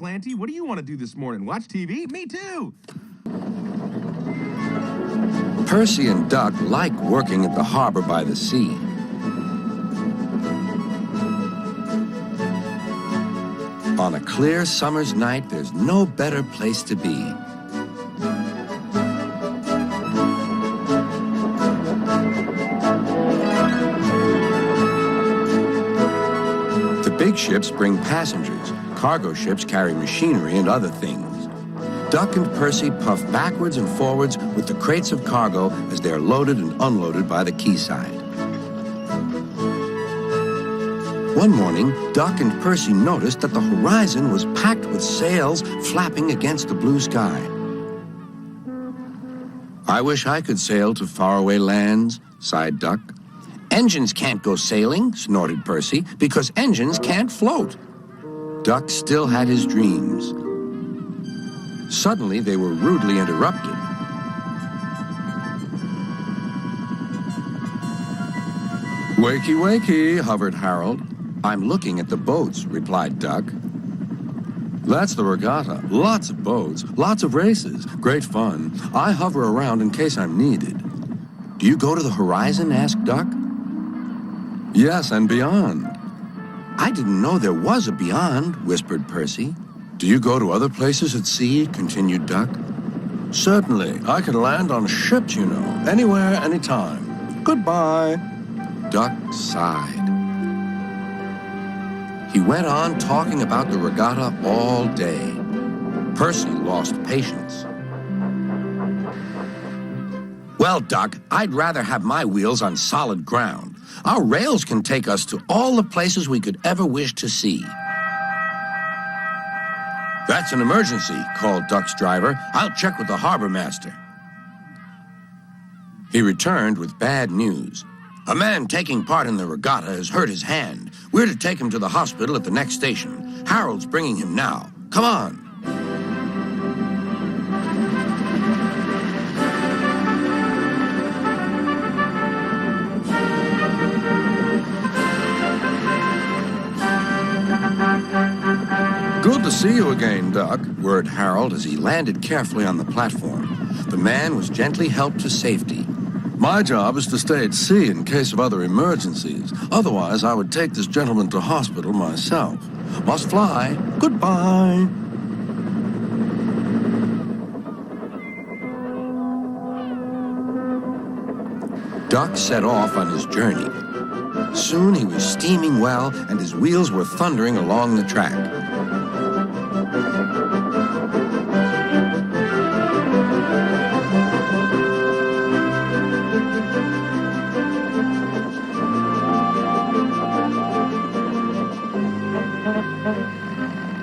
Clanty. What do you want to do this morning? Watch TV? Me too. Percy and Duck like working at the harbor by the sea. On a clear summer's night, there's no better place to be. The big ships bring passengers. Cargo ships carry machinery and other things. Duck and Percy puff backwards and forwards with the crates of cargo as they are loaded and unloaded by the quayside. One morning, Duck and Percy noticed that the horizon was packed with sails flapping against the blue sky. I wish I could sail to faraway lands, sighed Duck. Engines can't go sailing, snorted Percy, because engines can't float. Duck still had his dreams. Suddenly, they were rudely interrupted. Wakey, wakey, hovered Harold. I'm looking at the boats, replied Duck. That's the regatta. Lots of boats, lots of races, great fun. I hover around in case I'm needed. Do you go to the horizon? Asked Duck. Yes, and beyond. I didn't know there was a beyond, whispered Percy. Do you go to other places at sea? Continued Duck. Certainly. I can land on ships, you know. Anywhere, anytime. Goodbye. Duck sighed. He went on talking about the regatta all day. Percy lost patience. Well, Duck, I'd rather have my wheels on solid ground. Our rails can take us to all the places we could ever wish to see. That's an emergency, called Duck's driver. I'll check with the harbor master. He returned with bad news. A man taking part in the regatta has hurt his hand. We're to take him to the hospital at the next station. Harold's bringing him now. Come on. Good to see you again, Duck, whirred Harold as he landed carefully on the platform. The man was gently helped to safety. My job is to stay at sea in case of other emergencies. Otherwise, I would take this gentleman to hospital myself. Must fly. Goodbye. Duck set off on his journey. Soon he was steaming well, and his wheels were thundering along the track.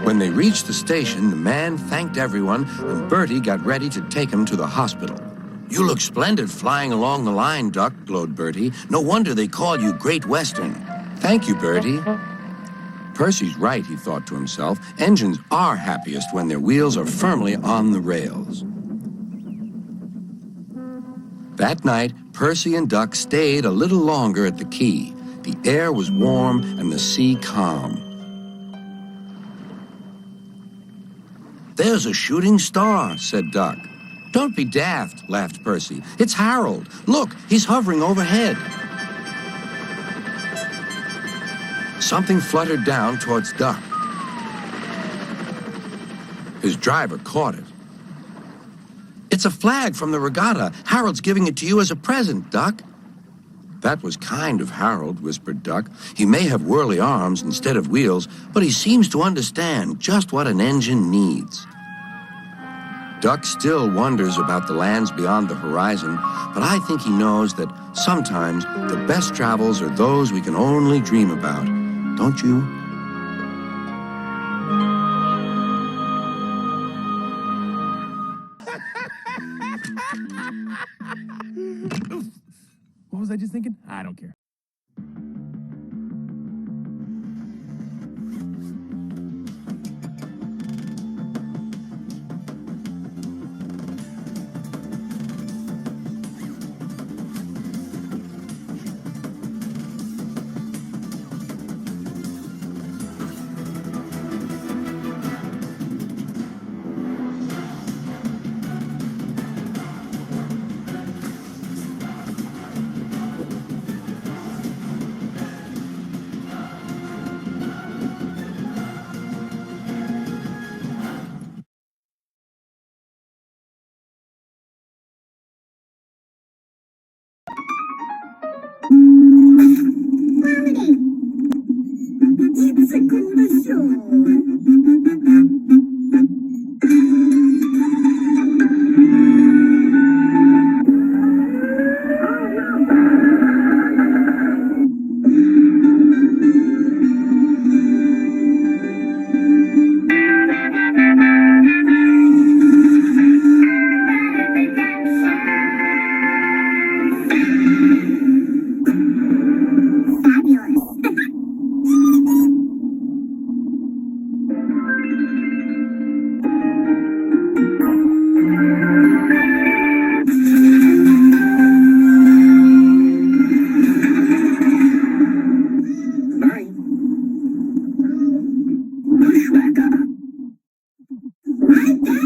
When they reached the station, the man thanked everyone, and Bertie got ready to take him to the hospital. You look splendid flying along the line, Duck, glowed Bertie. No wonder they call you Great Western. Thank you, Bertie. Percy's right, he thought to himself. Engines are happiest when their wheels are firmly on the rails. That night, Percy and Duck stayed a little longer at the quay. The air was warm and the sea calm. There's a shooting star, said Duck. Don't be daft, laughed Percy. It's Harold. Look, he's hovering overhead. Something fluttered down towards Duck. His driver caught it. It's a flag from the regatta. Harold's giving it to you as a present, Duck. That was kind of Harold, whispered Duck. He may have whirly arms instead of wheels, but he seems to understand just what an engine needs. Duck still wonders about the lands beyond the horizon, but I think he knows that sometimes the best travels are those we can only dream about. Don't you? What was I just thinking? I don't care. Right back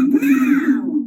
now!